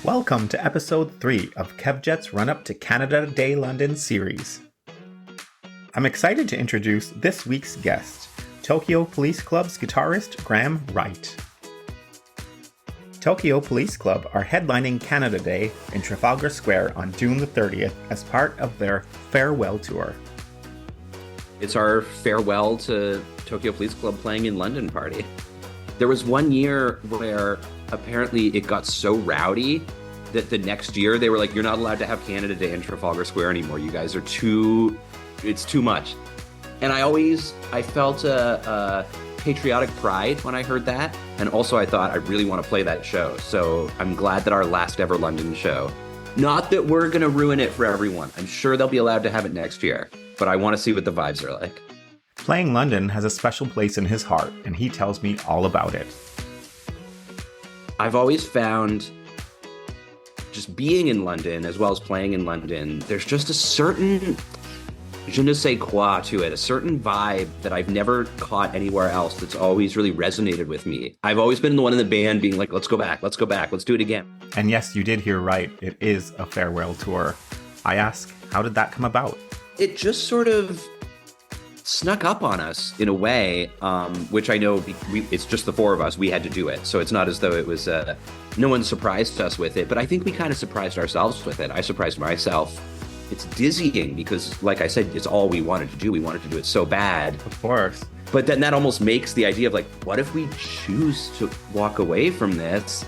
Welcome to episode 3 of Kevjet's Run Up to Canada Day London series. I'm excited to introduce this week's guest, Tokyo Police Club's guitarist Graham Wright. Tokyo Police Club are headlining Canada Day in Trafalgar Square on June the 30th as part of their farewell tour. It's our farewell to Tokyo Police Club playing in London party. There was one year where apparently it got so rowdy that the next year they were like, you're not allowed to have Canada Day in Trafalgar Square anymore. You guys are it's too much. And I felt a patriotic pride when I heard that. And also I thought I really want to play that show. So I'm glad that our last ever London show, not that we're going to ruin it for everyone. I'm sure they'll be allowed to have it next year, but I want to see what the vibes are like. Playing London has a special place in his heart, and he tells me all about it. I've always found just being in London as well as playing in London, there's just a certain je ne sais quoi to it, a certain vibe that I've never caught anywhere else that's always really resonated with me. I've always been the one in the band being like, let's go back, let's do it again. And yes, you did hear right, it is a farewell tour. I ask, how did that come about? It just sort of snuck up on us in a way, which I know it's just the four of us. We had to do it. So it's not as though it was, no one surprised us with it, but I think we kind of surprised ourselves with it. I surprised myself. It's dizzying because, like I said, it's all we wanted to do. We wanted to do it so bad. Of course. But then that almost makes the idea of like, what if we choose to walk away from this?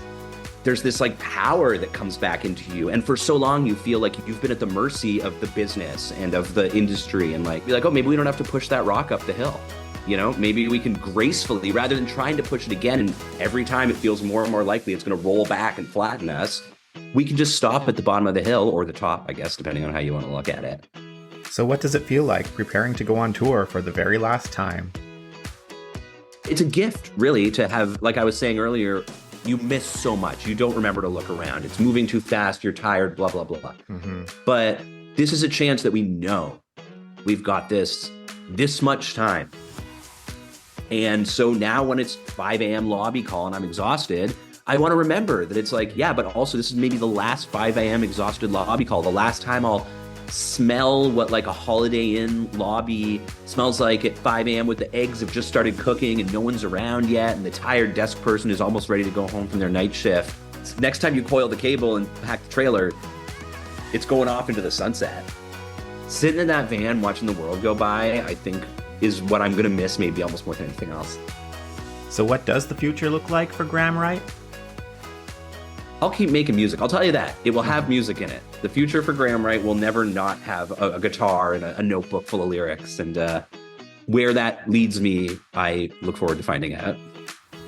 There's this like power that comes back into you. And for so long, you feel like you've been at the mercy of the business and of the industry and like, be like, oh, maybe we don't have to push that rock up the hill. You know, maybe we can gracefully, rather than trying to push it again. And every time it feels more and more likely it's going to roll back and flatten us. We can just stop at the bottom of the hill or the top, I guess, depending on how you want to look at it. So what does it feel like preparing to go on tour for the very last time? It's a gift, really, to have, like I was saying earlier, you miss so much. You don't remember to look around. It's moving too fast. You're tired, blah, blah, blah, blah. Mm-hmm. But this is a chance that we know we've got this much time. And so now when it's 5 a.m. lobby call and I'm exhausted, I want to remember that it's like, yeah, but also this is maybe the last 5 a.m. exhausted lobby call. The last time I'll smell what like a Holiday Inn lobby smells like at 5 a.m. with the eggs have just started cooking and no one's around yet. And the tired desk person is almost ready to go home from their night shift. Next time you coil the cable and pack the trailer, it's going off into the sunset. Sitting in that van, watching the world go by, I think is what I'm going to miss maybe almost more than anything else. So what does the future look like for Graham Wright? I'll keep making music. I'll tell you that. It will have music in it. The future for Graham Wright will never not have a guitar and a notebook full of lyrics. And where that leads me, I look forward to finding out.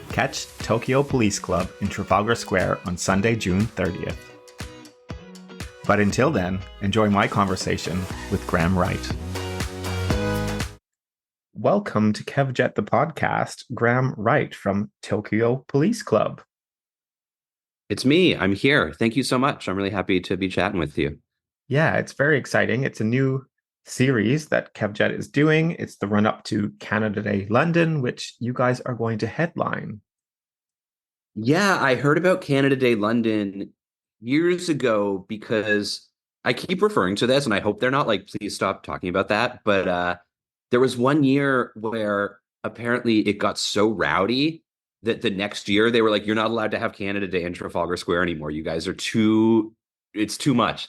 Catch Tokyo Police Club in Trafalgar Square on Sunday, June 30th. But until then, enjoy my conversation with Graham Wright. Welcome to Kevjet the podcast, Graham Wright from Tokyo Police Club. It's me. I'm here. Thank you so much. I'm really happy to be chatting with you. Yeah, it's very exciting. It's a new series that Kevjet is doing. It's the run up to Canada Day London, which you guys are going to headline. Yeah, I heard about Canada Day London years ago because I keep referring to this and I hope they're not like, please stop talking about that. But there was one year where apparently it got so rowdy that the next year they were like, you're not allowed to have Canada Day in Trafalgar Square anymore. You guys are it's too much.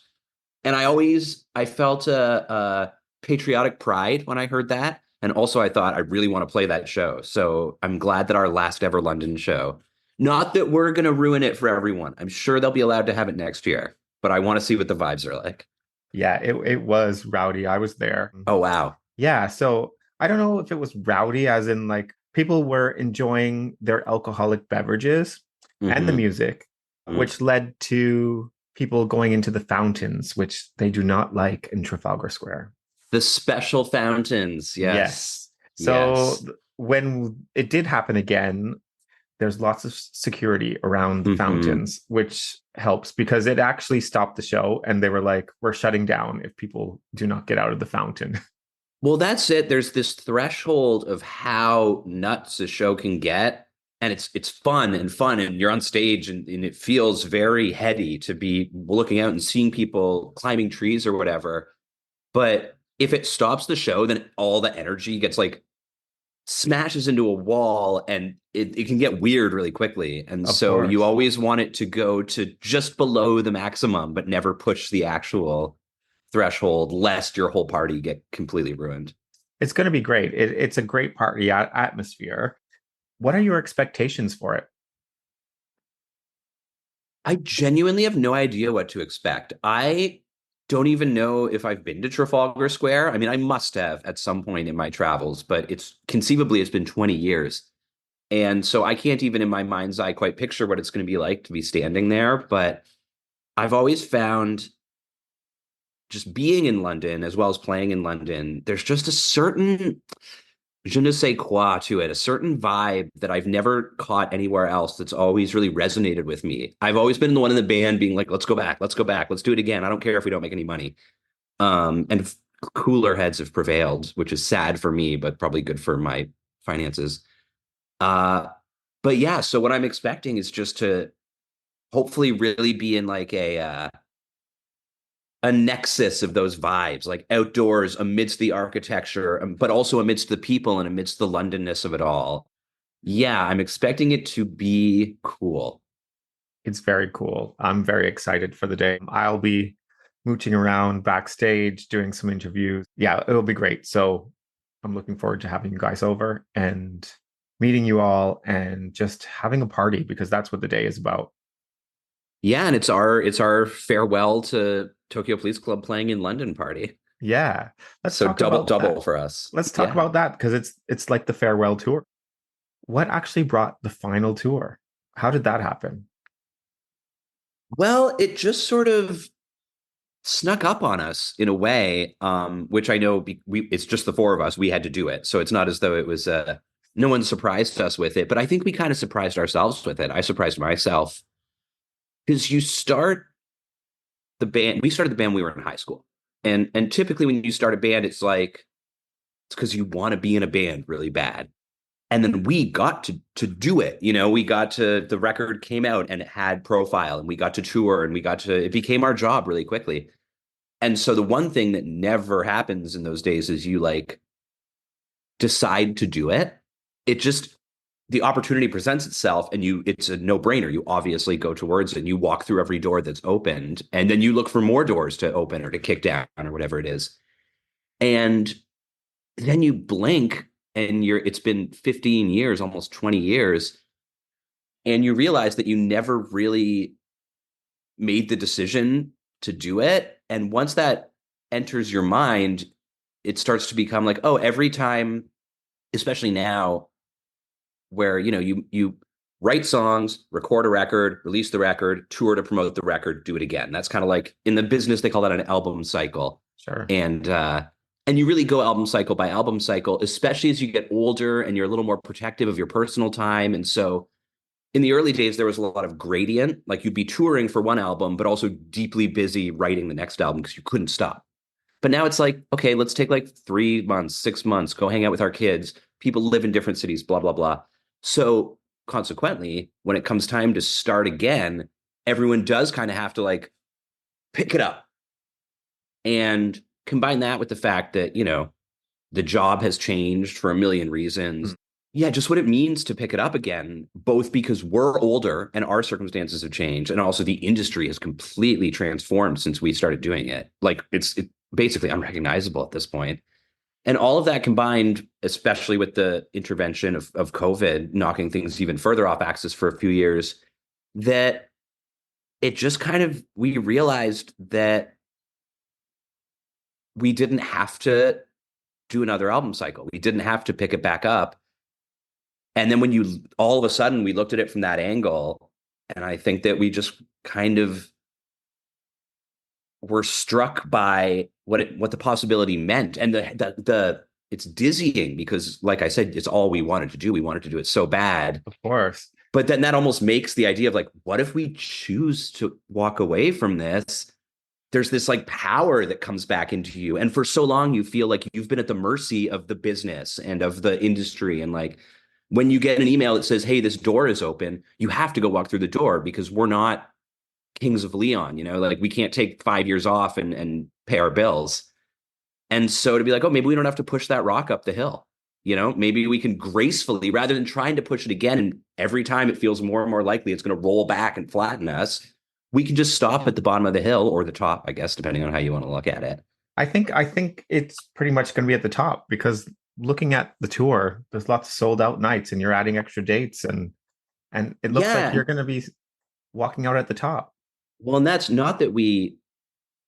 And I felt a patriotic pride when I heard that. And also I thought I really want to play that show. So I'm glad that our last ever London show, not that we're going to ruin it for everyone. I'm sure they'll be allowed to have it next year, but I want to see what the vibes are like. Yeah, it was rowdy. I was there. Oh, wow. Yeah. So I don't know if it was rowdy as in like, people were enjoying their alcoholic beverages and the music, which led to people going into the fountains, which they do not like in Trafalgar Square. The special fountains. Yes. So when it did happen again, there's lots of security around the fountains, which helps because it actually stopped the show. And they were like, we're shutting down if people do not get out of the fountain. Well, that's it. There's this threshold of how nuts a show can get. and it's fun, and you're on stage, and it feels very heady to be looking out and seeing people climbing trees or whatever. But if it stops the show, then all the energy gets like smashes into a wall, and it can get weird really quickly. And Of so you course. always want it to go to just below the maximum, but never push the actual threshold, lest your whole party get completely ruined. It's going to be great. It's a great party atmosphere. What are your expectations for it? I genuinely have no idea what to expect. I don't even know if I've been to Trafalgar Square. I mean, I must have at some point in my travels, but it's been 20 years. And so I can't even in my mind's eye quite picture what it's going to be like to be standing there. But I've always found, just being in London as well as playing in London, there's just a certain je ne sais quoi to it, a certain vibe that I've never caught anywhere else that's always really resonated with me. I've always been the one in the band being like, let's go back, let's do it again. I don't care if we don't make any money. And cooler heads have prevailed, which is sad for me, but probably good for my finances. Uh, but yeah, so what I'm expecting is just to hopefully really be in like a nexus of those vibes, like outdoors amidst the architecture, but also amidst the people and amidst the Londonness of it all. Yeah, I'm expecting it to be cool. It's very cool. I'm very excited for the day. I'll be mooching around backstage, doing some interviews. Yeah, it'll be great. So I'm looking forward to having you guys over and meeting you all and just having a party because that's what the day is about. Yeah, and it's our farewell to Tokyo Police Club playing in London party. Yeah, let's So talk double about double that. for us. Let's talk Yeah. about that because it's like the farewell tour. What actually brought the final tour? How did that happen? Well, it just sort of snuck up on us in a way, which I know it's just the four of us. We had to do it, so it's not as though it was no one surprised us with it. But I think we kind of surprised ourselves with it. I surprised myself because you start the band. We started the band when we were in high school, and typically when you start a band, it's because you want to be in a band really bad. And then we got to do it. We got to the record came out and it had profile, and we got to tour, and it became our job really quickly. And so the one thing that never happens in those days is you like decide to do it. It just the opportunity presents itself, and it's a no-brainer. You obviously go towards it and you walk through every door that's opened, and then you look for more doors to open or to kick down or whatever it is. And then you blink, and it's been 15 years, almost 20 years, and you realize that you never really made the decision to do it. And once that enters your mind, it starts to become like, oh, every time, especially now, where you write songs, record a record, release the record, tour to promote the record, do it again. That's kind of like in the business they call that an album cycle. Sure. And you really go album cycle by album cycle, especially as you get older and you're a little more protective of your personal time. And so in the early days, there was a lot of gradient. Like you'd be touring for one album, but also deeply busy writing the next album because you couldn't stop. But now it's like, okay, let's take like 3 months, 6 months, go hang out with our kids. People live in different cities, blah, blah, blah. So consequently, when it comes time to start again, everyone does kind of have to like pick it up and combine that with the fact that, the job has changed for a million reasons. Yeah, just what it means to pick it up again, both because we're older and our circumstances have changed, and also the industry has completely transformed since we started doing it. Like it's basically unrecognizable at this point. And all of that combined, especially with the intervention of COVID, knocking things even further off axis for a few years, that it just kind of, we realized that we didn't have to do another album cycle. We didn't have to pick it back up. And then all of a sudden we looked at it from that angle, and I think that we just kind of were struck by what the possibility meant. And it's dizzying because, like I said, it's all we wanted to do. We wanted to do it so bad. Of course. But then that almost makes the idea of like, what if we choose to walk away from this? There's this like power that comes back into you. And for so long, you feel like you've been at the mercy of the business and of the industry, and like when you get an email that says, hey, this door is open, you have to go walk through the door because we're not Kings of Leon, like we can't take 5 years off and pay our bills. And so to be like, oh, maybe we don't have to push that rock up the hill. Maybe we can gracefully, rather than trying to push it again, and every time it feels more and more likely it's going to roll back and flatten us, we can just stop at the bottom of the hill or the top, I guess, depending on how you want to look at it. I think it's pretty much going to be at the top because looking at the tour, there's lots of sold out nights, and you're adding extra dates, and it looks like Yeah. you're going to be walking out at the top. Well, and that's not that we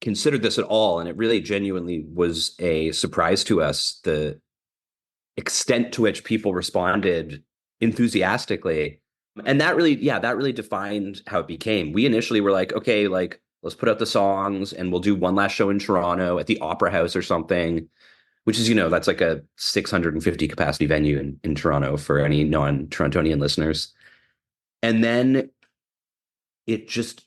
considered this at all, and it really genuinely was a surprise to us, the extent to which people responded enthusiastically. And that really defined how it became. We initially were like, okay, like let's put out the songs and we'll do one last show in Toronto at the Opera House or something, which is, that's like a 650 capacity venue in Toronto for any non-Torontonian listeners. And then it just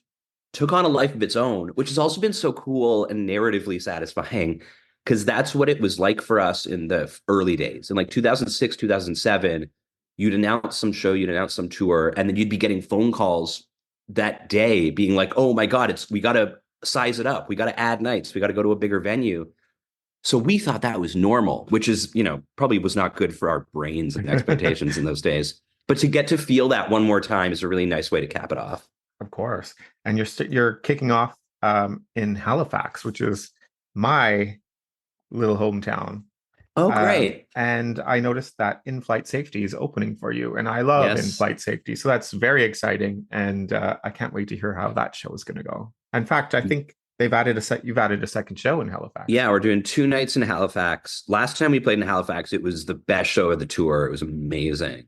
took on a life of its own, which has also been so cool and narratively satisfying, because that's what it was like for us in the early days. In like 2006, 2007, you'd announce some show, you'd announce some tour, and then you'd be getting phone calls that day being like, oh my God, we got to size it up. We got to add nights. We got to go to a bigger venue. So we thought that was normal, which is, probably was not good for our brains and expectations in those days. But to get to feel that one more time is a really nice way to cap it off. Of course. And you're kicking off in Halifax, which is my little hometown. Oh, great. And I noticed that in-flight safety is opening for you, and I love Yes. in-flight safety. So that's very exciting, and I can't wait to hear how that show is going to go. In fact, I think you've added a second show in Halifax. Yeah, we're doing 2 nights in Halifax. Last time we played in Halifax, it was the best show of the tour. It was amazing.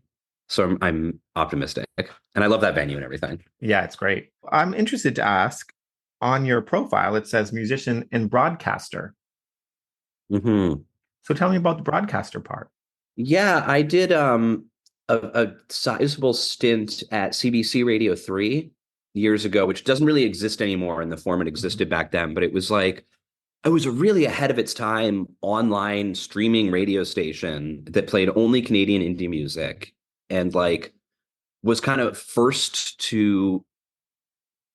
So I'm optimistic. And I love that venue and everything. Yeah, it's great. I'm interested to ask, on your profile, it says musician and broadcaster. Mm-hmm. So tell me about the broadcaster part. Yeah, I did a sizable stint at CBC Radio 3 years ago, which doesn't really exist anymore in the form it existed back then, but it was like it was a really ahead of its time online streaming radio station that played only Canadian indie music, and like was kind of first to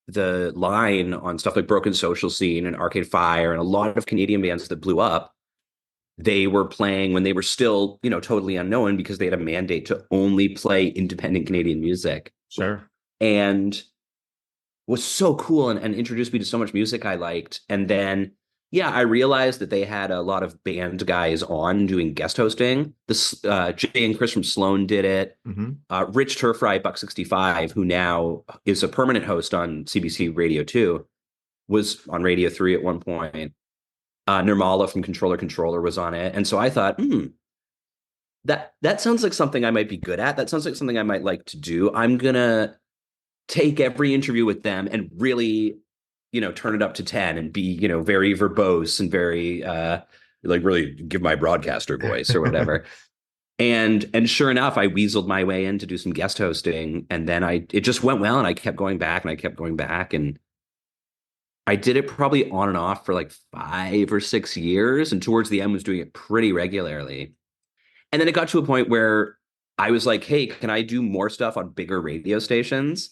the line on stuff like Broken Social Scene and Arcade Fire and a lot of Canadian bands that blew up. They were playing when they were still, totally unknown, because they had a mandate to only play independent Canadian music. Sure. And was so cool and introduced me to so much music I liked. And then, yeah, I realized that they had a lot of band guys on doing guest hosting. Jay and Chris from Sloan did it. Mm-hmm. Rich Turfry, Buck 65, who now is a permanent host on CBC Radio 2, was on Radio 3 at one point. Nirmala from Controller was on it. And so I thought, that sounds like something I might be good at. That sounds like something I might like to do. I'm going to take every interview with them and really, turn it up to 10 and be, very verbose and very, like really give my broadcaster voice or whatever. And sure enough, I weaseled my way in to do some guest hosting. And then it just went well, and I kept going back and I kept going back. And I did it probably on and off for like 5 or 6 years. And towards the end was doing it pretty regularly. And then it got to a point where I was like, hey, can I do more stuff on bigger radio stations?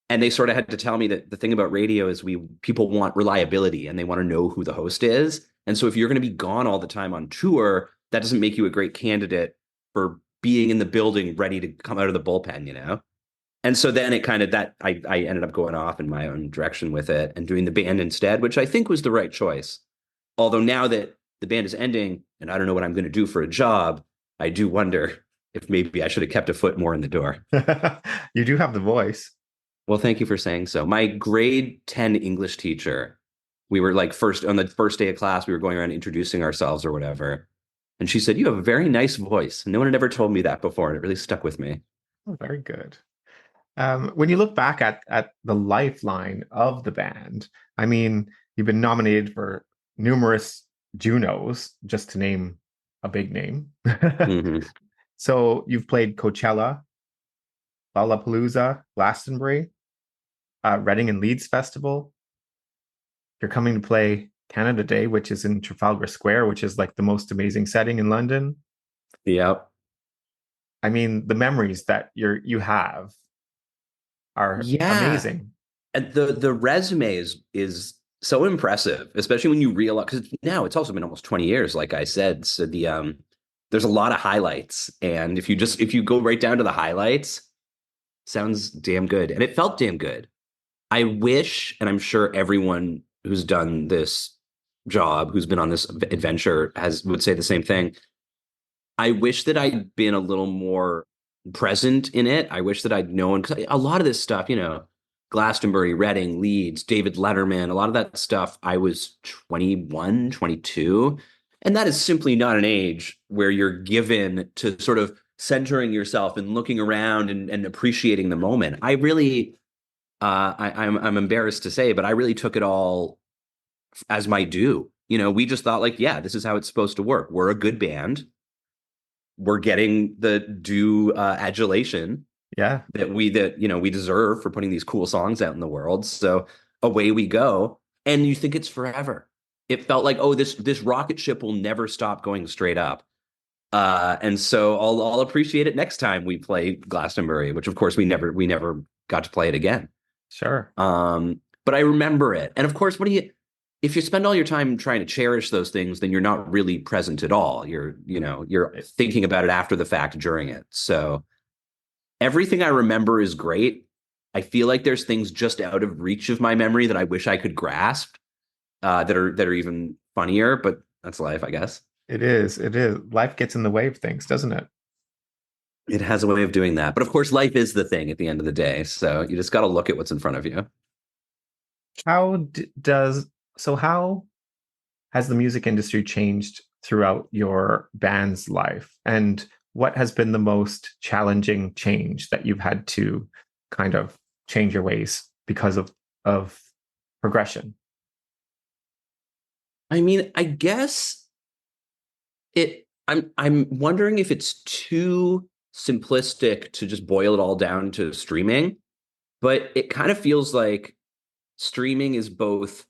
And they sort of had to tell me that the thing about radio is people want reliability and they want to know who the host is. And so if you're going to be gone all the time on tour, that doesn't make you a great candidate for being in the building ready to come out of the bullpen, And so then it kind of I ended up going off in my own direction with it and doing the band instead, which I think was the right choice. Although now that the band is ending and I don't know what I'm going to do for a job, I do wonder if maybe I should have kept a foot more in the door. You do have the voice. Well, thank you for saying so. My grade 10 English teacher, we were like on the first day of class, we were going around introducing ourselves or whatever. And she said, you have a very nice voice. No one had ever told me that before. And it really stuck with me. Oh, very good. When you look back at the lifeline of the band, I mean, you've been nominated for numerous Junos, just to name a big name. Mm-hmm. So you've played Coachella, Lollapalooza, Glastonbury, Reading and Leeds Festival. You're coming to play Canada Day, which is in Trafalgar Square, which is like the most amazing setting in London. Yep. I mean, the memories that you have are Yeah. amazing. And the resume is so impressive, especially when you realize, because now it's also been almost 20 years, like I said. So there's a lot of highlights. And if you go right down to the highlights, sounds damn good. And it felt damn good. I wish, and I'm sure everyone who's done this job, who's been on this adventure, has would say the same thing. I wish that I'd been a little more present in it. I wish that I'd known, because a lot of this stuff, Glastonbury, Reading, Leeds, David Letterman, a lot of that stuff, I was 21, 22. And that is simply not an age where you're given to sort of centering yourself and looking around and appreciating the moment. I really, I'm embarrassed to say, but I really took it all as my due. We just thought like, yeah, this is how it's supposed to work. We're a good band. We're getting the due adulation Yeah. that we deserve for putting these cool songs out in the world. So away we go, and you think it's forever. It felt like, oh, this rocket ship will never stop going straight up. And so I'll appreciate it next time we play Glastonbury, which of course we never got to play it again. Sure. But I remember it. And of course, if you spend all your time trying to cherish those things, then you're not really present at all. You're thinking about it after the fact during it. So everything I remember is great. I feel like there's things just out of reach of my memory that I wish I could grasp, that are even funnier, but that's life, I guess. It is. It is. Life gets in the way of things, doesn't it? It has a way of doing that. But of course, life is the thing at the end of the day. So you just got to look at what's in front of you. How does so how has the music industry changed throughout your band's life? And what has been the most challenging change that you've had to kind of change your ways because of progression? I mean, I guess I'm wondering if it's too simplistic to just boil it all down to streaming, but it kind of feels like streaming is both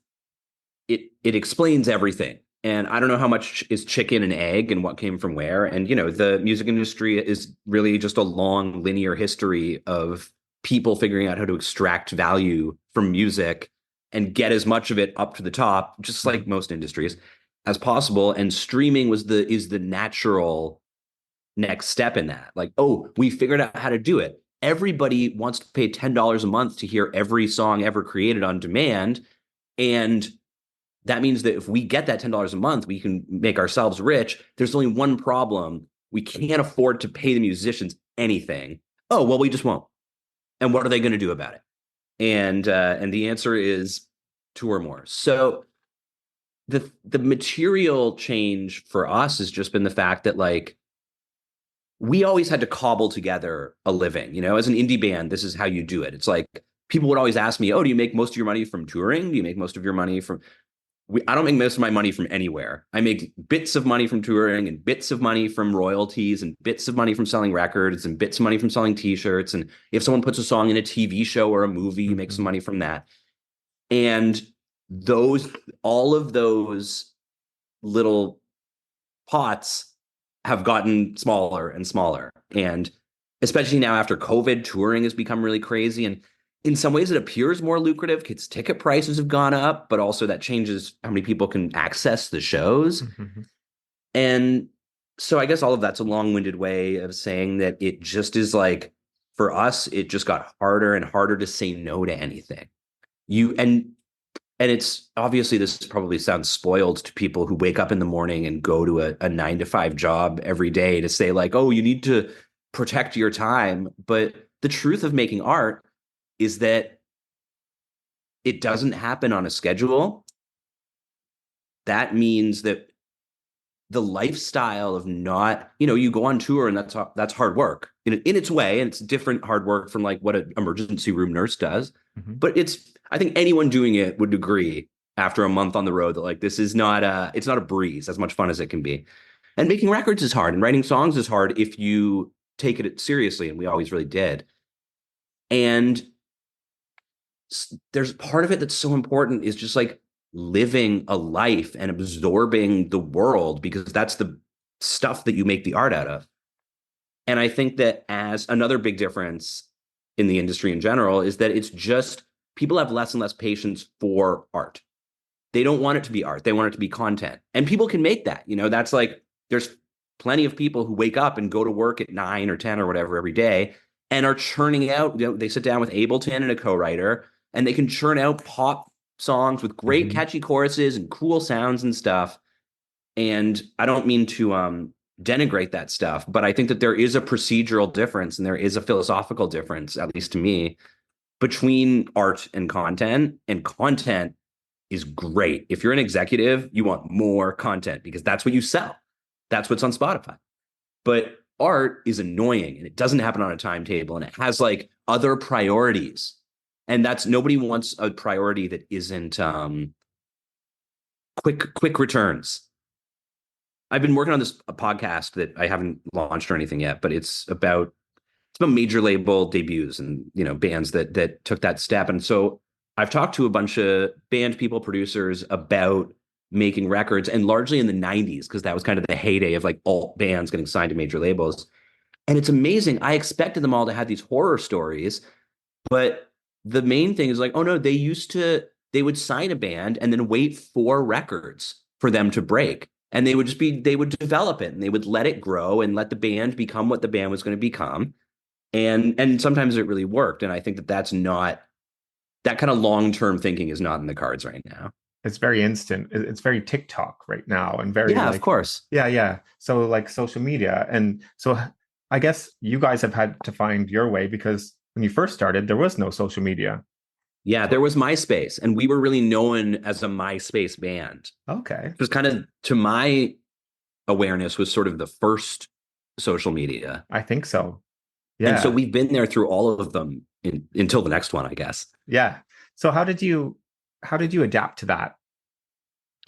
it explains everything. And I don't know how much is chicken and egg and what came from where. And the music industry is really just a long linear history of people figuring out how to extract value from music and get as much of it up to the top, just like most industries, as possible. And streaming is the natural next step in that. Like, oh, we figured out how to do it. Everybody wants to pay $10 a month to hear every song ever created on demand. And that means that if we get that $10 a month, we can make ourselves rich. There's only one problem. We can't afford to pay the musicians anything. Oh, well, we just won't. And what are they going to do about it? And the answer is tour more. So the material change for us has just been the fact that like we always had to cobble together a living. As an indie band, this is how you do it. It's like people would always ask me, oh, do you make most of your money from touring? Do you make most of your money from I don't make most of my money from anywhere. I make bits of money from touring and bits of money from royalties and bits of money from selling records and bits of money from selling t-shirts. And if someone puts a song in a TV show or a movie, you make some money from that. And all of those little pots have gotten smaller and smaller. And especially now after COVID, touring has become really crazy. And in some ways, it appears more lucrative because ticket prices have gone up, but also that changes how many people can access the shows. Mm-hmm. And so I guess all of that's a long-winded way of saying that it just is like, for us, it just got harder and harder to say no to anything. And it's obviously, this probably sounds spoiled to people who wake up in the morning and go to a 9 to 5 job every day to say like, oh, you need to protect your time. But the truth of making art is that it doesn't happen on a schedule. That means that the lifestyle of not, you go on tour and that's hard work in its way. And it's different hard work from like what an emergency room nurse does. Mm-hmm. But I think anyone doing it would agree after a month on the road that like, this is it's not a breeze, as much fun as it can be. And making records is hard and writing songs is hard if you take it seriously. And we always really did. And there's part of it that's so important is just like living a life and absorbing the world, because that's the stuff that you make the art out of. And I think that as another big difference in the industry in general is that it's just people have less and less patience for art. They don't want it to be art. They want it to be content. And people can make that. That's like there's plenty of people who wake up and go to work at 9 or 10 or whatever every day and are churning out. They sit down with Ableton and a co-writer, and they can churn out pop songs with great catchy choruses and cool sounds and stuff. And I don't mean to denigrate that stuff, but I think that there is a procedural difference and there is a philosophical difference, at least to me, between art and content. And content is great. If you're an executive, you want more content because that's what you sell. That's what's on Spotify. But art is annoying and it doesn't happen on a timetable and it has like other priorities. And nobody wants a priority that isn't quick returns. I've been working on a podcast that I haven't launched or anything yet, but it's about major label debuts and bands that took that step. And so I've talked to a bunch of band people, producers about making records, and largely in the 90s, because that was kind of the heyday of like alt bands getting signed to major labels. And it's amazing. I expected them all to have these horror stories, but the main thing is like, oh no, they would sign a band and then wait 4 records for them to break. And they would develop it and they would let it grow and let the band become what the band was going to become. And sometimes it really worked. And I think that's not, that kind of long-term thinking is not in the cards right now. It's very instant. It's very TikTok right now, and very of course. Yeah. So like social media. And so I guess you guys have had to find your way, because when you first started, there was no social media. Yeah, there was MySpace, and we were really known as a MySpace band. Okay. It was kind of, to my awareness, was sort of the first social media. I think so. Yeah. And so we've been there through all of them until the next one, I guess. Yeah. So how did you adapt to that?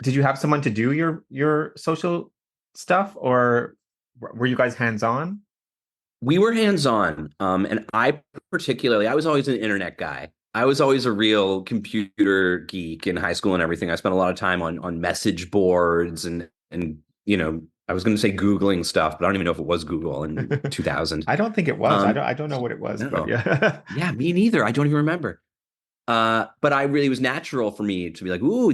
Did you have someone to do your social stuff, or were you guys hands-on? We were hands-on. And I was always an internet guy. I was always a real computer geek in high school and everything. I spent a lot of time on message boards and I was going to say Googling stuff, but I don't even know if it was Google in 2000. I don't think it was. I don't know what it was, but yeah. Yeah, me neither. I don't even remember. But it was natural for me to be like, ooh,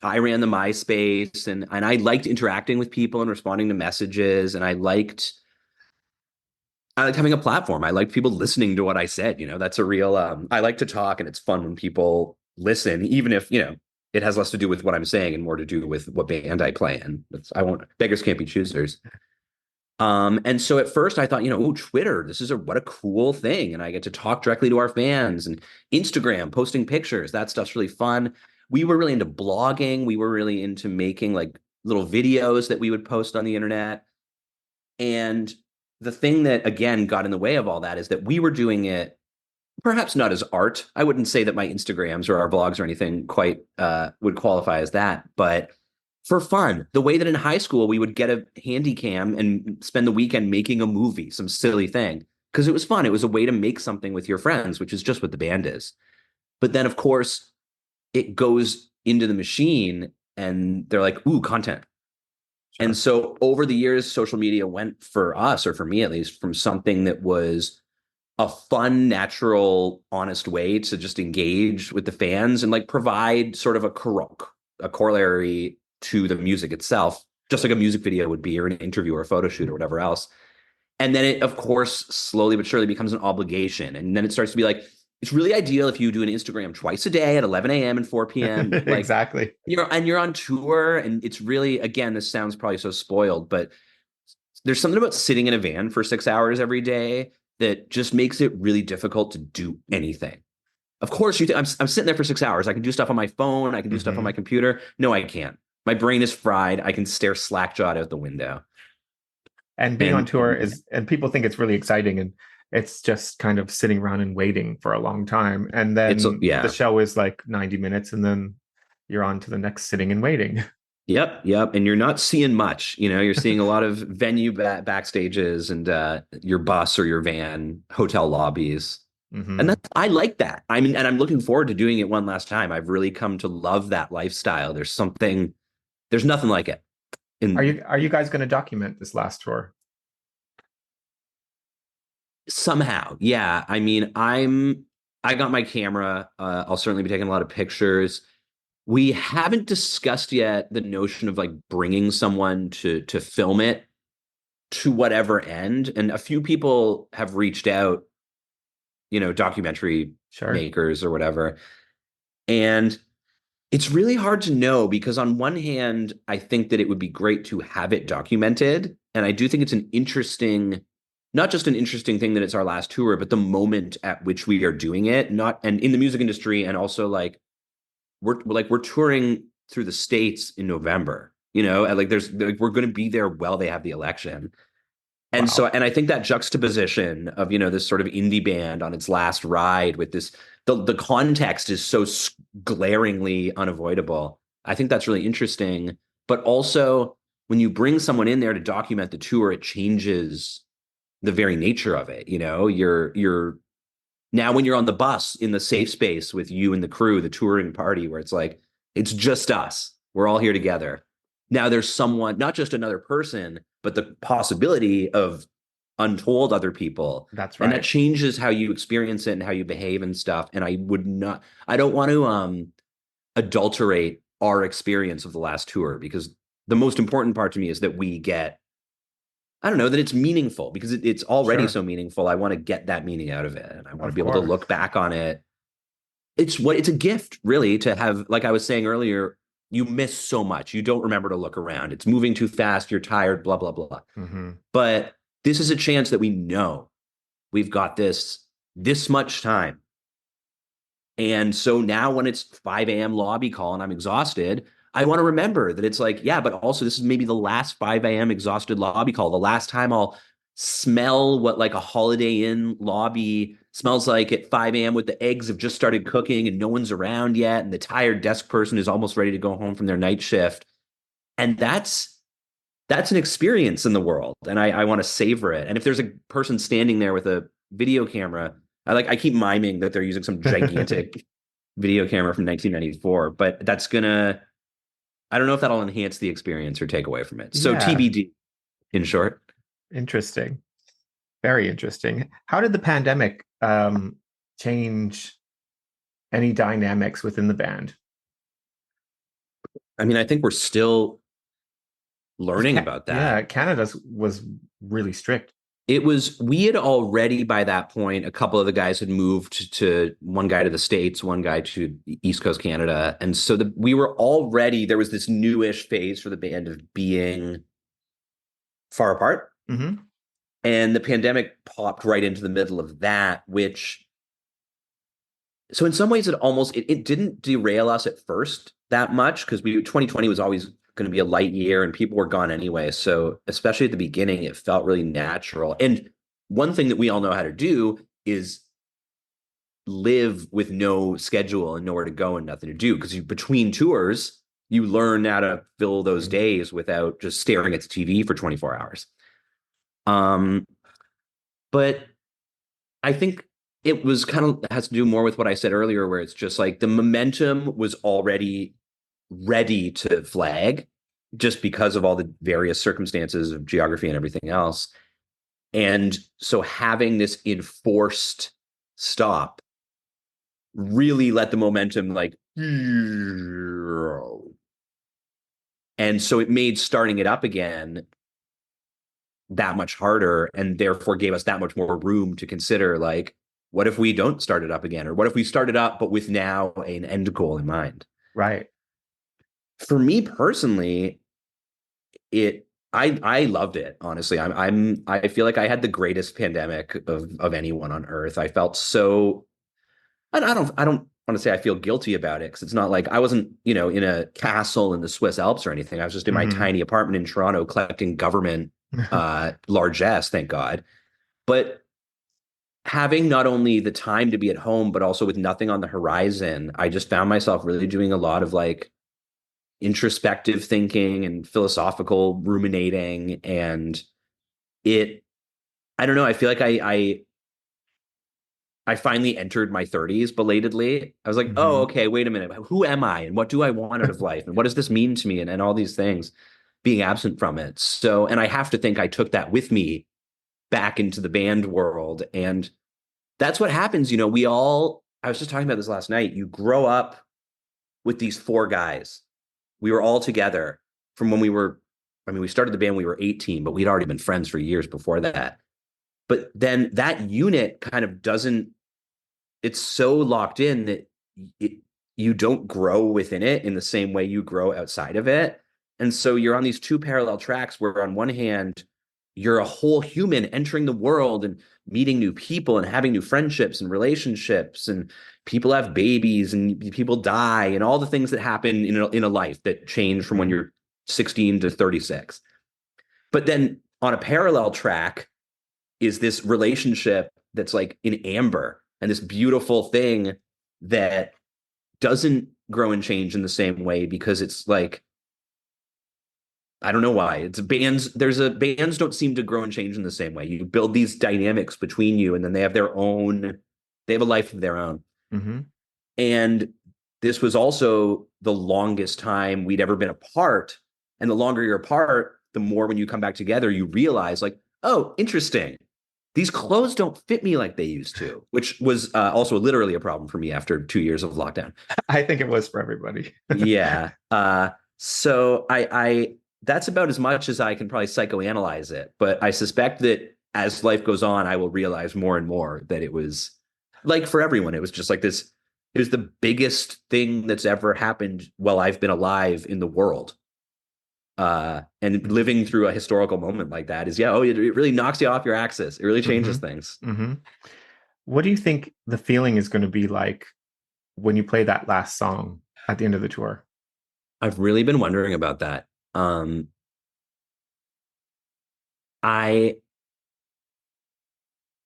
I ran the MySpace and I liked interacting with people and responding to messages. And I liked having a platform. I liked people listening to what I said. That's a real, I like to talk, and it's fun when people listen, even if, it has less to do with what I'm saying and more to do with what band I play in. Beggars can't be choosers. And so at first I thought, Twitter, what a cool thing. And I get to talk directly to our fans, and Instagram, posting pictures. That stuff's really fun. We were really into blogging. We were really into making like little videos that we would post on the internet. And the thing that, again, got in the way of all that is that we were doing it perhaps not as art. I wouldn't say that my Instagrams or our blogs or anything quite would qualify as that, but for fun, the way that in high school we would get a handy cam and spend the weekend making a movie, some silly thing, because it was fun. It was a way to make something with your friends, which is just what the band is. But then, of course, it goes into the machine and they're like, ooh, content. Sure. And so over the years, social media went, for us, or for me at least, from something that was a fun, natural, honest way to just engage with the fans and like provide sort of a corollary to the music itself, just like a music video would be, or an interview or a photo shoot or whatever else. And then it, of course, slowly but surely becomes an obligation. And then it starts to be like, it's really ideal if you do an Instagram twice a day at 11 a.m. and 4 p.m. Like, exactly. You're on tour, and it's really, again, this sounds probably so spoiled, but there's something about sitting in a van for 6 hours every day that just makes it really difficult to do anything. Of course, I'm sitting there for 6 hours. I can do stuff on my phone. I can do stuff on my computer. No, I can't. My brain is fried. I can stare slack-jawed out the window. And being on tour and people think it's really exciting, and it's just kind of sitting around and waiting for a long time. And then the show is like 90 minutes, and then you're on to the next sitting and waiting. Yep. And you're not seeing much. You're seeing a lot of venue backstages and your bus or your van, hotel lobbies. Mm-hmm. And I like that. And I'm looking forward to doing it one last time. I've really come to love that lifestyle. There's nothing like it. Are you guys going to document this last tour? Somehow, yeah. I mean, I got my camera. I'll certainly be taking a lot of pictures. We haven't discussed yet the notion of like bringing someone to film it to whatever end. And a few people have reached out, documentary Sure. makers or whatever. And it's really hard to know because on one hand, I think that it would be great to have it documented. And I do think it's an interesting, not just an interesting thing that it's our last tour, but the moment at which we are doing it, not and in the music industry, and also like we're touring through the States in November, and like there's like we're gonna be there while they have the election. And so, Wow. and I think that juxtaposition of, this sort of indie band on its last ride with this, the context is so glaringly unavoidable. I think that's really interesting. But also, when you bring someone in there to document the tour, it changes the very nature of it. You're now when you're on the bus in the safe space with you and the crew, the touring party, where it's like, it's just us. We're all here together. Now there's someone, not just another person, but the possibility of untold other people. That's And that right. changes how you experience it and how you behave and stuff. And I don't want to adulterate our experience of the last tour because the most important part to me is that we get, I don't know, that it's meaningful because it's already Sure. so meaningful. I want to get that meaning out of it. And I want to Of be able to course. look back on it. It's a gift, really, to have, like I was saying earlier, you miss so much. You don't remember to look around. It's moving too fast. You're tired, blah, blah, blah. Hmm. But this is a chance that we know we've got this much time. And so now when it's 5 a.m. lobby call and I'm exhausted, I want to remember that it's like, yeah, but also this is maybe the last 5 a.m. exhausted lobby call, the last time I'll smell what like a Holiday Inn lobby smells like at 5 a.m. with the eggs have just started cooking and no one's around yet. And the tired desk person is almost ready to go home from their night shift. And that's an experience in the world. And I want to savor it. And if there's a person standing there with a video camera, I keep miming that they're using some gigantic video camera from 1994, but I don't know if that'll enhance the experience or take away from it. So Yeah. TBD in short. Interesting. Very interesting. How did the pandemic change any dynamics within the band? I mean, I think we're still learning about that. Yeah, Canada's was really strict. We had already by that point, a couple of the guys had moved to one guy to the States, one guy to East Coast Canada. And so we were already, there was this newish phase for the band of being far apart. Hmm. And the pandemic popped right into the middle of that, so in some ways it didn't derail us at first that much because 2020 was always going to be a light year and people were gone anyway. So especially at the beginning, it felt really natural. And one thing that we all know how to do is live with no schedule and nowhere to go and nothing to do because between tours, you learn how to fill those days without just staring at the TV for 24 hours. Um, but I think it was kind of has to do more with what I said earlier, where it's just like the momentum was already ready to flag just because of all the various circumstances of geography and everything else. And so having this enforced stop really let the momentum like, and so it made starting it up again that much harder and therefore gave us that much more room to consider like, what if we don't start it up again? Or what if we start it up, but with now an end goal in mind? Right. For me personally, I loved it, honestly. I feel like I had the greatest pandemic of anyone on earth. I felt so I don't want to say I feel guilty about it because it's not like I wasn't, in a castle in the Swiss Alps or anything. I was just in my Hmm. tiny apartment in Toronto collecting government largesse, thank God. But having not only the time to be at home, but also with nothing on the horizon, I just found myself really doing a lot of like introspective thinking and philosophical ruminating. And it, I don't know, I feel like I finally entered my 30s belatedly. I was like, oh, Hmm. okay, wait a minute. Who am I? And what do I want out of life? And what does this mean to me? And all these things being absent from it. So, and I have to think I took that with me back into the band world. And that's what happens. I was just talking about this last night. You grow up with these four guys. We were all together from when we started the band, we were 18, but we'd already been friends for years before that. But then that unit kind of it's so locked in that you don't grow within it in the same way you grow outside of it. And so you're on these two parallel tracks where on one hand, you're a whole human entering the world and meeting new people and having new friendships and relationships, and people have babies and people die and all the things that happen in a life that change from when you're 16 to 36. But then on a parallel track is this relationship that's like in amber and this beautiful thing that doesn't grow and change in the same way, because it's like, I don't know why. It's bands. Bands don't seem to grow and change in the same way. You build these dynamics between you, and then they have a life of their own. Mm-hmm. And this was also the longest time we'd ever been apart. And the longer you're apart, the more when you come back together, you realize like, oh, interesting. These clothes don't fit me like they used to, which was also literally a problem for me after 2 years of lockdown. I think it was for everybody. Yeah. So that's about as much as I can probably psychoanalyze it. But I suspect that as life goes on, I will realize more and more that it was like for everyone, it was just like this. It was the biggest thing that's ever happened while I've been alive in the world. And living through a historical moment like that is, it really knocks you off your axis. It really changes things. Mm-hmm. What do you think the feeling is going to be like when you play that last song at the end of the tour? I've really been wondering about that. I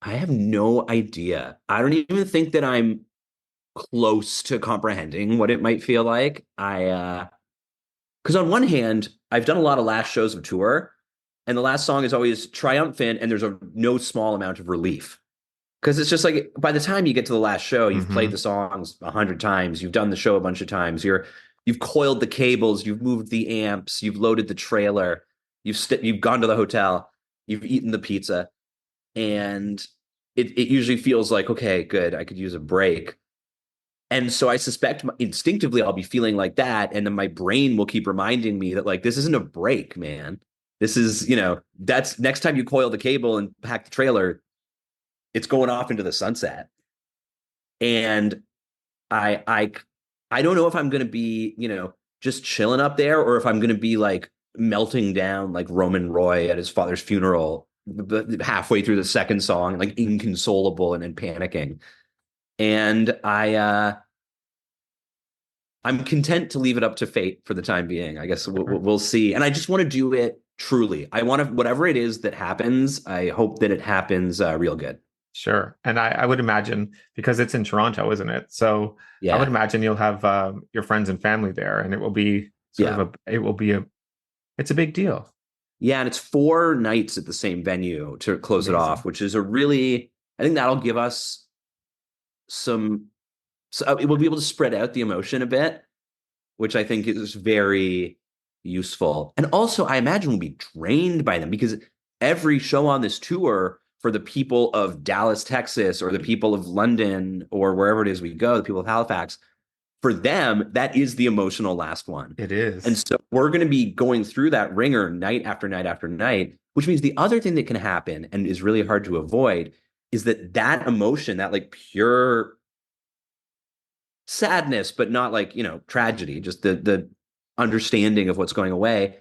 have no idea. I don't even think that I'm close to comprehending what it might feel like. Because on one hand, I've done a lot of last shows of tour, and the last song is always triumphant, and there's no small amount of relief. Because it's just like, by the time you get to the last show, you've played the songs 100 times, you've done the show a bunch of times, you've coiled the cables, you've moved the amps, you've loaded the trailer, you've gone to the hotel, you've eaten the pizza, and it usually feels like, okay, good, I could use a break. And so I suspect instinctively I'll be feeling like that. And then my brain will keep reminding me that like, this isn't a break, man. This is, that's next time you coil the cable and pack the trailer, it's going off into the sunset. And I don't know if I'm going to be, just chilling up there, or if I'm going to be like melting down like Roman Roy at his father's funeral halfway through the second song, like inconsolable and panicking. And I'm content to leave it up to fate for the time being. I guess we'll see. And I just want to do it truly. I want to, whatever it is that happens, I hope that it happens real good. Sure. And I would imagine, because it's in Toronto, isn't it? So yeah. I would imagine you'll have your friends and family there, and it will be it's a big deal. Yeah. And it's 4 nights at the same venue to close it off, which is I think that'll give us so we'll be able to spread out the emotion a bit, which I think is very useful. And also, I imagine we'll be drained by them, because every show on this tour, for the people of Dallas, Texas, or the people of London, or wherever it is we go, the people of Halifax, for them, that is the emotional last one. It is. And so we're going to be going through that ringer night after night after night, which means the other thing that can happen and is really hard to avoid is that emotion, that like pure sadness, but not like, tragedy, just the understanding of what's going away.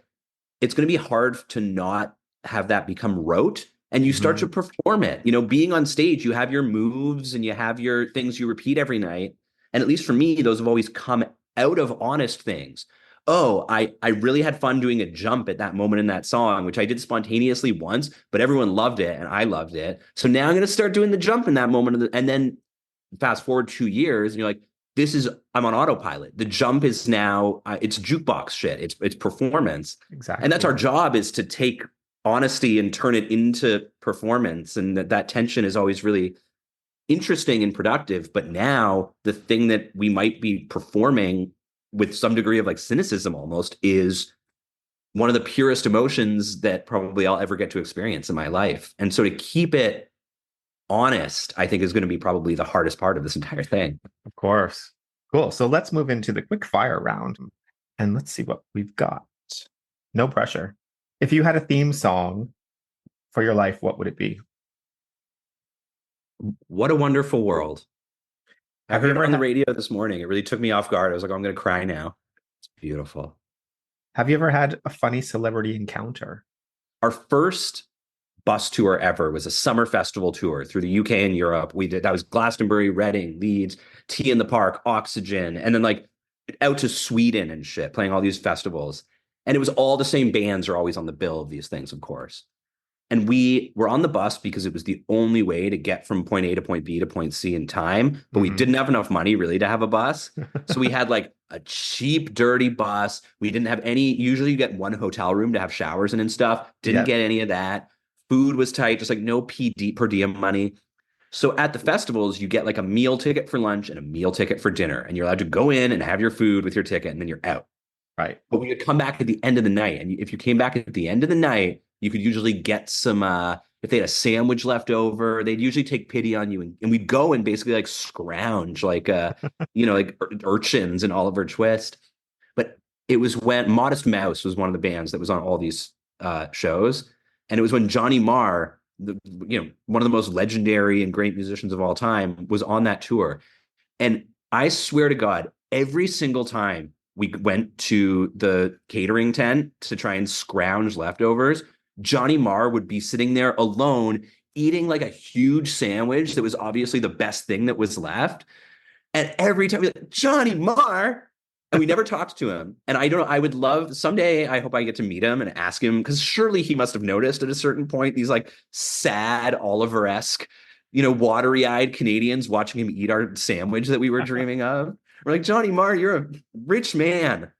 It's going to be hard to not have that become rote, and you start to perform it. Being on stage, you have your moves and you have your things you repeat every night. And at least for me, those have always come out of honest things. Oh, I really had fun doing a jump at that moment in that song, which I did spontaneously once, but everyone loved it and I loved it. So now I'm going to start doing the jump in that moment. And then fast forward 2 years and you're like, I'm on autopilot. The jump is now, it's jukebox shit. It's performance. Exactly. And that's our job, is to take honesty and turn it into performance. And that tension is always really interesting and productive. But now the thing that we might be performing with some degree of like cynicism almost is one of the purest emotions that probably I'll ever get to experience in my life. And so to keep it honest, I think is going to be probably the hardest part of this entire thing. Of course. Cool. So let's move into the quick fire round and let's see what we've got. No pressure. If you had a theme song for your life, what would it be? What a wonderful world. I Have you heard it ever on the radio this morning. It really took me off guard. I was like, oh, I'm going to cry now. It's beautiful. have you ever had a funny celebrity encounter? Our first bus tour ever was a summer festival tour through the UK and Europe. We did that was Glastonbury, Reading, Leeds, Tea in the Park, Oxygen, and then like out to Sweden and shit, playing all these festivals. And it was all the same bands are always on the bill of these things, of course. And we were on the bus because it was the only way to get from point A to point B to point C in time. But we didn't have enough money really to have a bus. So we had like a cheap, dirty bus. We didn't have any, usually you get one hotel room to have showers in and stuff. Didn't get any of that. Food was tight, just like no PD per diem money. So at the festivals, you get like a meal ticket for lunch and a meal ticket for dinner. And you're allowed to go in and have your food with your ticket and then you're out. Right. But we would come back at the end of the night. And if you came back at the end of the night, you could usually get some, if they had a sandwich left over, they'd usually take pity on you. And we'd go and basically like scrounge like, like urchins and Oliver Twist. But it was when Modest Mouse was one of the bands that was on all these shows. And it was when Johnny Marr, one of the most legendary and great musicians of all time, was on that tour. And I swear to God, every single time we went to the catering tent to try and scrounge leftovers, Johnny Marr would be sitting there alone eating like a huge sandwich that was obviously the best thing that was left. And every time we'd like, Johnny Marr. And we never talked to him. And I don't know, I would love someday, I hope I get to meet him and ask him, because surely he must have noticed at a certain point these like sad Oliver-esque, watery-eyed Canadians watching him eat our sandwich that we were dreaming of. We're like, Johnny Marr, you're a rich man.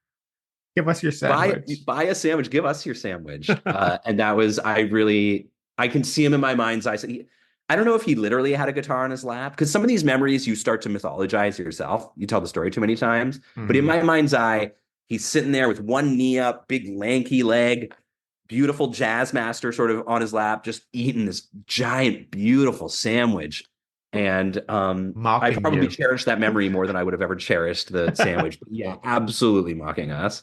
Give us your sandwich. Buy a sandwich. Give us your sandwich. And that was, I can see him in my mind's eye. I don't know if he literally had a guitar on his lap, because some of these memories you start to mythologize yourself. You tell the story too many times. But in my mind's eye, he's sitting there with one knee up, big lanky leg, beautiful jazz master sort of on his lap, just eating this giant, beautiful sandwich. And I probably cherished that memory more than I would have ever cherished the sandwich. But yeah, absolutely mocking us.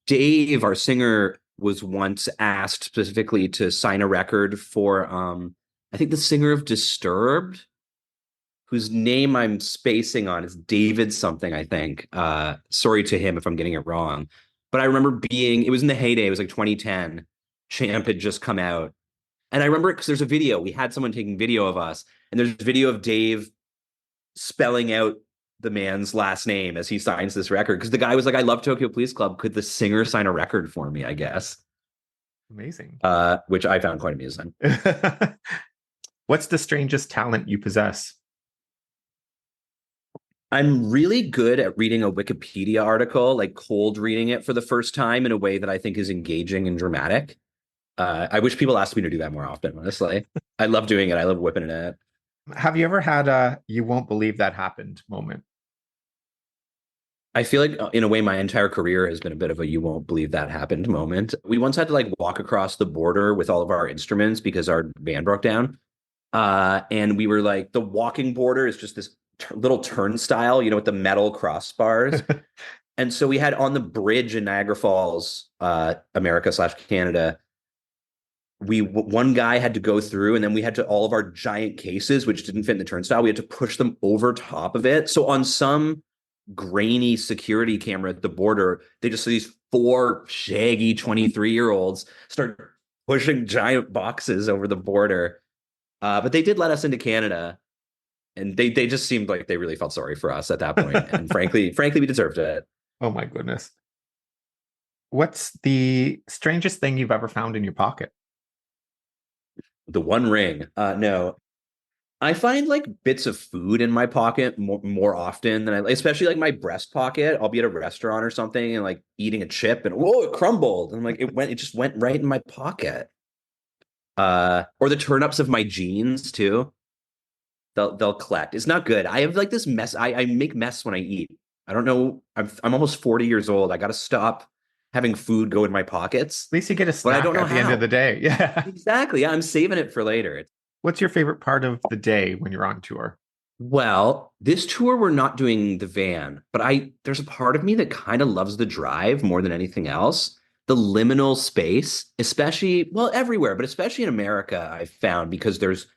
Dave, our singer, was once asked specifically to sign a record for, I think the singer of Disturbed, whose name I'm spacing on is David something, I think. Sorry to him if I'm getting it wrong. But I remember it was in the heyday, it was like 2010. Champ had just come out. And I remember it because there's a video. We had someone taking video of us, and there's a video of Dave spelling out the man's last name as he signs this record. Because the guy was like, I love Tokyo Police Club. Could the singer sign a record for me, I guess? Amazing. Which I found quite amusing. What's the strangest talent you possess? I'm really good at reading a Wikipedia article, like cold reading it for the first time in a way that I think is engaging and dramatic. I wish people asked me to do that more often, honestly. I love doing it. I love whipping it out. Have you ever had a "you won't believe that happened" moment? I feel like in a way my entire career has been a bit of a "you won't believe that happened" moment. We once had to like walk across the border with all of our instruments because our van broke down. And we were like, the walking border is just this little turnstile, with the metal crossbars. And so we had on the bridge in Niagara Falls, America/Canada, one guy had to go through, and then we had to, all of our giant cases, which didn't fit in the turnstile, we had to push them over top of it. So on some grainy security camera at the border, they just see these 4 shaggy 23-year-olds start pushing giant boxes over the border. But they did let us into Canada, and they just seemed like they really felt sorry for us at that point. And frankly, we deserved it. Oh my goodness. What's the strangest thing you've ever found in your pocket? The One Ring. No. I find like bits of food in my pocket more often than especially like my breast pocket. I'll be at a restaurant or something and like eating a chip and whoa, it crumbled. And I'm like, it just went right in my pocket. Or the turn-ups of my jeans too. They'll collect. It's not good. I have like this mess. I make mess when I eat. I don't know. I'm almost 40 years old. I got to stop having food go in my pockets, At least you get a but I snack don't know at the end of how. the day. Yeah. Exactly. I'm saving it for later. What's your favorite part of the day when you're on tour? Well, this tour we're not doing the van, but I there's a part of me that kind of loves the drive more than anything else. The liminal space, especially, well, everywhere, but especially in America, I've found because there's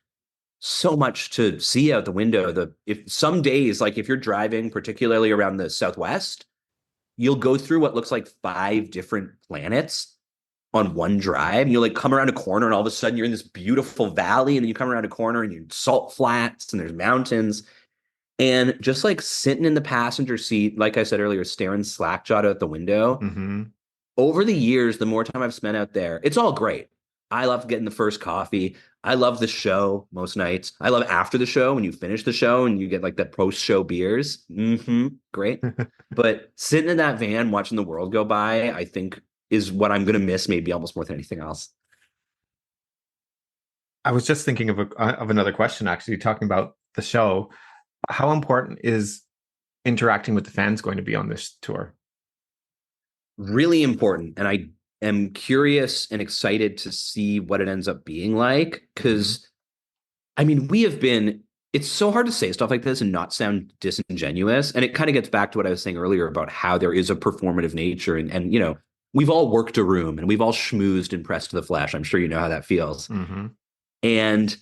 so much to see out the window. The if some days, like if you're driving, particularly around the Southwest, you'll go through what looks like five different planets on one drive. And you'll like come around a corner and all of a sudden you're in this beautiful valley. And then you come around a corner and you're in salt flats and there's mountains. And just like sitting in the passenger seat, like I said earlier, staring slack-jawed out the window. Hmm. Over the years, the more time I've spent out there, it's all great. I love getting the first coffee. I love the show most nights. I love after the show when you finish the show and you get like that post-show beers. Great. But sitting in that van watching the world go by, I think is what I'm going to miss maybe almost more than anything else. I was just thinking of another question, actually, talking about the show. How important is interacting with the fans going to be on this tour? Really important. And I am curious and excited to see what it ends up being like. Hmm. Because, I mean, we have been, it's so hard to say stuff like this and not sound disingenuous. And it kind of gets back to what I was saying earlier about how there is a performative nature. And, you know, we've all worked a room and we've all schmoozed and pressed to the flesh. I'm sure you know how that feels. Hmm. And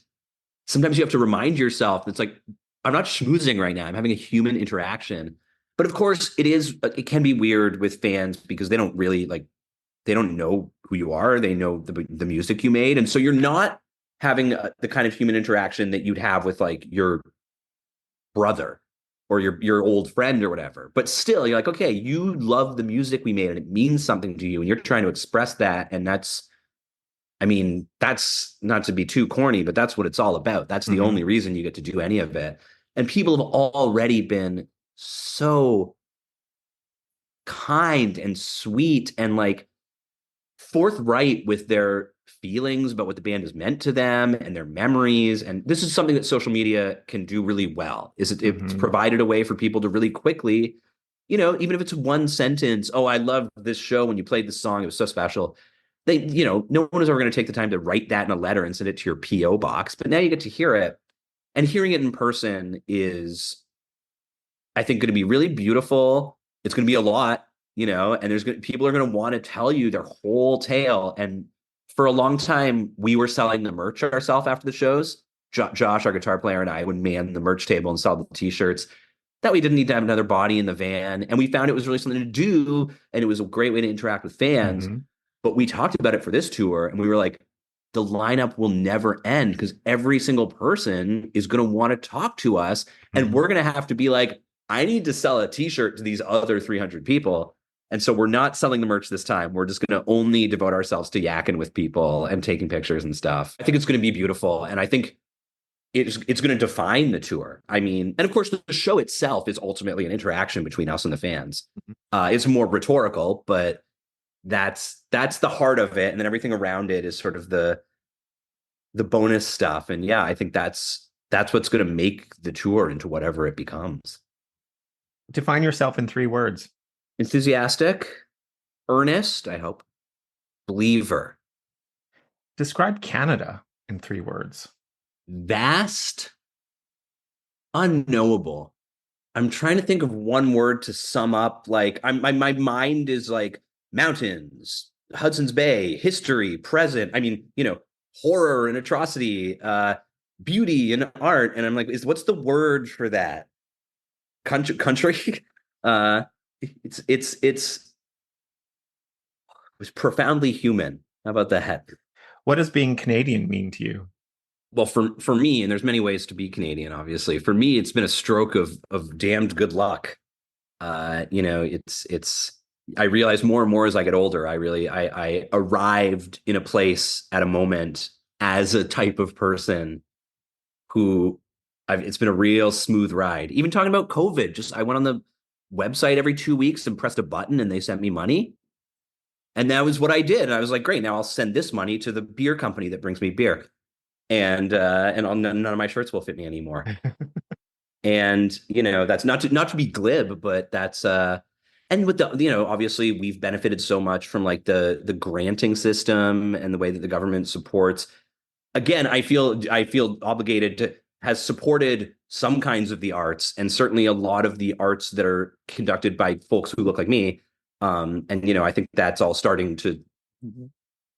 sometimes you have to remind yourself it's like, I'm not schmoozing right now. I'm having a human interaction. But of course, it can be weird with fans because they don't really like, they don't know who you are. They know the music you made. And so you're not having the kind of human interaction that you'd have with like your brother or your old friend or whatever. But still, you're like, okay, you love the music we made and it means something to you. And you're trying to express that. And that's, I mean, that's not to be too corny, but that's what it's all about. That's the Hmm. only reason you get to do any of it. And people have already been so kind and sweet and like forthright with their feelings about what the band has meant to them and their memories. And this is something that social media can do really well. It's Hmm. provided a way for people to really quickly, you know, even if it's one sentence, oh, I loved this show when you played this song, it was so special. They, you know, no one is ever going to take the time to write that in a letter and send it to your PO box, but now you get to hear it. And hearing it in person is, I think, going to be really beautiful. It's going to be a lot, you know, and people are going to want to tell you their whole tale. And for a long time, we were selling the merch ourselves after the shows. Josh, our guitar player, and I would man the merch table and sell the t-shirts. That we didn't need to have another body in the van. And we found it was really something to do. And it was a great way to interact with fans. Hmm. But we talked about it for this tour and we were like, the lineup will never end because every single person is going to want to talk to us. And Hmm. we're going to have to be like, I need to sell a t-shirt to these other 300 people. And so we're not selling the merch this time. We're just going to only devote ourselves to yakking with people and taking pictures and stuff. I think it's going to be beautiful. And I think it's going to define the tour. I mean, and of course, the show itself is ultimately an interaction between us and the fans. It's more rhetorical, but that's the heart of it. And then everything around it is sort of the bonus stuff. And yeah, I think that's what's going to make the tour into whatever it becomes. Define yourself in 3 words. Enthusiastic, earnest, I hope, believer, Describe Canada in 3 words. vast, unknowable. I'm trying to think of one word to sum up. Like my mind is like mountains, Hudson's Bay, history, present. I mean, you know, horror and atrocity, beauty and art. And I'm like, what's the word for that? Country. uh, it's profoundly human. How about that? What does being Canadian mean to you? Well, for me, and there's many ways to be Canadian, obviously. For me, it's been a stroke of damned good luck. You know, it's I realize more and more as I get older, I arrived in a place at a moment as a type of person who it's been a real smooth ride. Even talking about COVID, just I went on the website every 2 weeks and pressed a button and they sent me money. And that was what I did. And I was like, great, now I'll send this money to the beer company that brings me beer. And none of my shirts will fit me anymore. And you know, that's not to be glib, but And with the, obviously we've benefited so much from like the granting system and the way that the government supports. Again, I feel obligated to has supported some kinds of the arts, and certainly a lot of the arts that are conducted by folks who look like me. And I think that's all starting to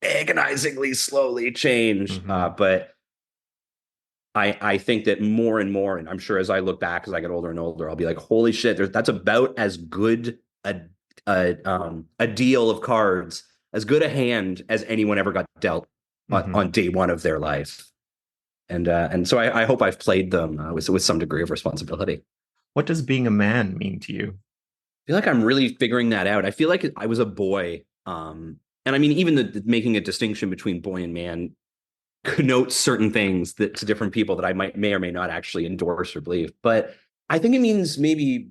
agonizingly slowly change. But I think that more and more, and I'm sure as I look back as I get older and older, I'll be like, holy shit, that's about as good a deal of cards, as good a hand as anyone ever got dealt on day one of their life. And so I hope I've played them with some degree of responsibility. What does being a man mean to you? I feel like I'm really figuring that out. I feel like I was a boy. And I mean, even making a distinction between boy and man connotes certain things that to different people that I may or may not actually endorse or believe. But I think it means maybe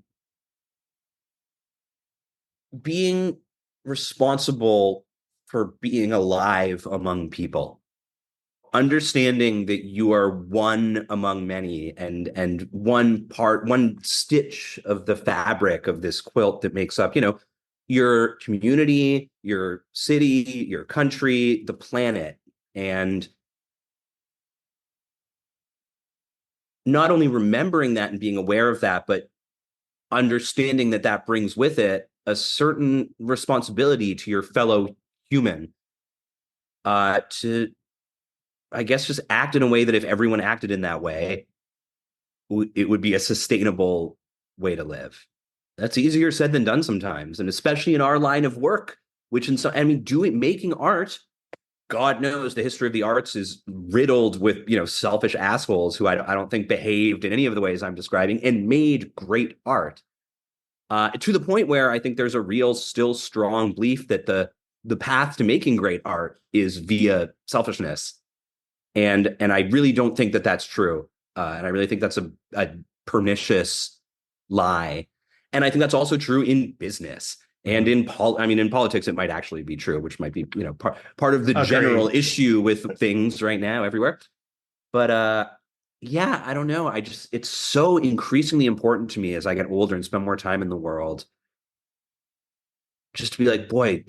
being responsible for being alive among people, understanding that you are one among many, and one stitch of the fabric of this quilt that makes up, your community, your city, your country, the planet. And not only remembering that and being aware of that, but understanding that that brings with it a certain responsibility to your fellow human, to, I guess, just act in a way that if everyone acted in that way, it would be a sustainable way to live. That's easier said than done sometimes, and especially in our line of work, which making art, God knows the history of the arts is riddled with, selfish assholes who I don't think behaved in any of the ways I'm describing and made great art. To the point where I think there's a real, still strong belief that the path to making great art is via selfishness, and I really don't think that that's true, and I really think that's a pernicious lie, and I think that's also true in business. And in politics, it might actually be true, which might be, part of the general issue with things right now everywhere. But yeah, I don't know. It's so increasingly important to me as I get older and spend more time in the world, just to be like, boy,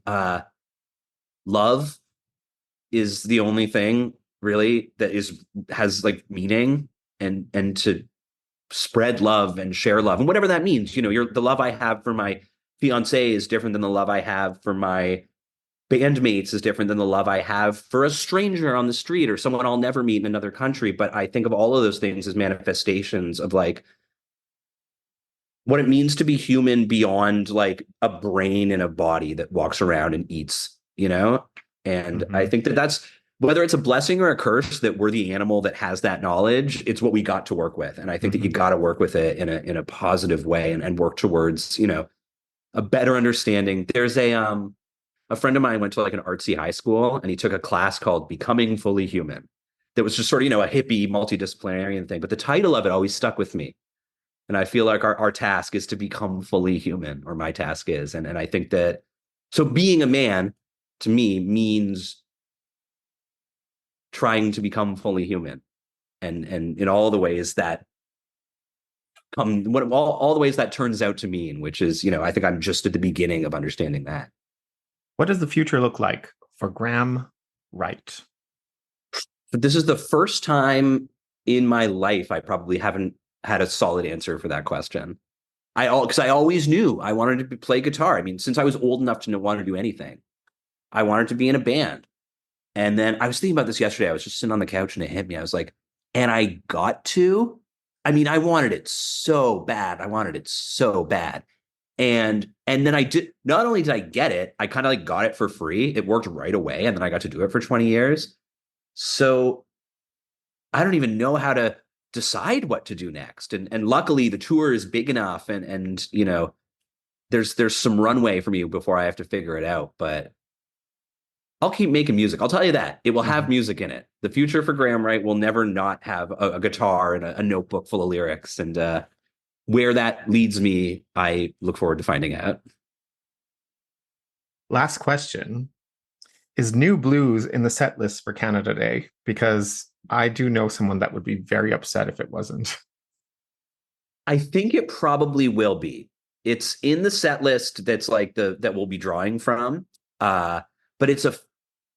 love is the only thing really that has like meaning, and to spread love and share love, and whatever that means. The love I have for my fiance is different than the love I have for my bandmates, is different than the love I have for a stranger on the street or someone I'll never meet in another country. But I think of all of those things as manifestations of like what it means to be human beyond like a brain and a body that walks around and eats, And I think that that's, whether it's a blessing or a curse that we're the animal that has that knowledge, it's what we got to work with. And I think that you got to work with it in a positive way, and work towards, a better understanding. There's a friend of mine went to like an artsy high school, and he took a class called Becoming Fully Human. That was just sort of, a hippie multidisciplinarian thing. But the title of it always stuck with me. And I feel like our task is to become fully human, or my task is. And I think that, so being a man to me means trying to become fully human, and in all the ways that all the ways that turns out to mean, which is, I think I'm just at the beginning of understanding that. What does the future look like for Graham Wright? But this is the first time in my life I probably haven't had a solid answer for that question. Because I always knew I wanted to play guitar. I mean, since I was old enough to want to do anything, I wanted to be in a band. And then I was thinking about this yesterday. I was just sitting on the couch and it hit me. I was like, and I got to. I mean, I wanted it so bad. And then I did. Not only did I get it, I kind of like got it for free. It worked right away, and then I got to do it for 20 years. So I don't even know how to decide what to do next. And luckily the tour is big enough, and there's some runway for me before I have to figure it out. But I'll keep making music. I'll tell you that. It will have music in it. The future for Graham Wright will never not have a guitar and a notebook full of lyrics. And where that leads me, I look forward to finding out. Last question. Is New Blues in the set list for Canada Day? Because I do know someone that would be very upset if it wasn't. I think it probably will be. It's in the set list that's like that we'll be drawing from. But it's a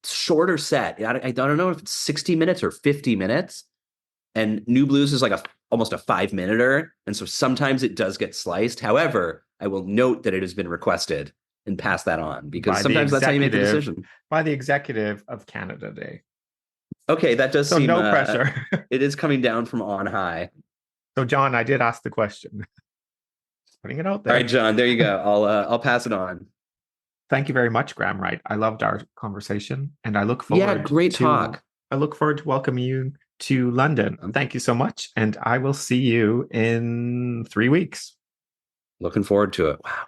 shorter set. I don't know if it's 60 minutes or 50 minutes. And New Blues is like almost a 5-minute, and so sometimes it does get sliced. However, I will note that it has been requested and pass that on, because sometimes that's how you make the decision. By the executive of Canada Day. Okay, that does so seem... no pressure. It is coming down from on high. So John, I did ask the question. Just putting it out there. All right, John, there you go. I'll pass it on. Thank you very much, Graham Wright. I loved our conversation, and I look forward great talk. I look forward to welcoming you to London. Thank you so much, and I will see you in 3 weeks. Looking forward to it. Wow.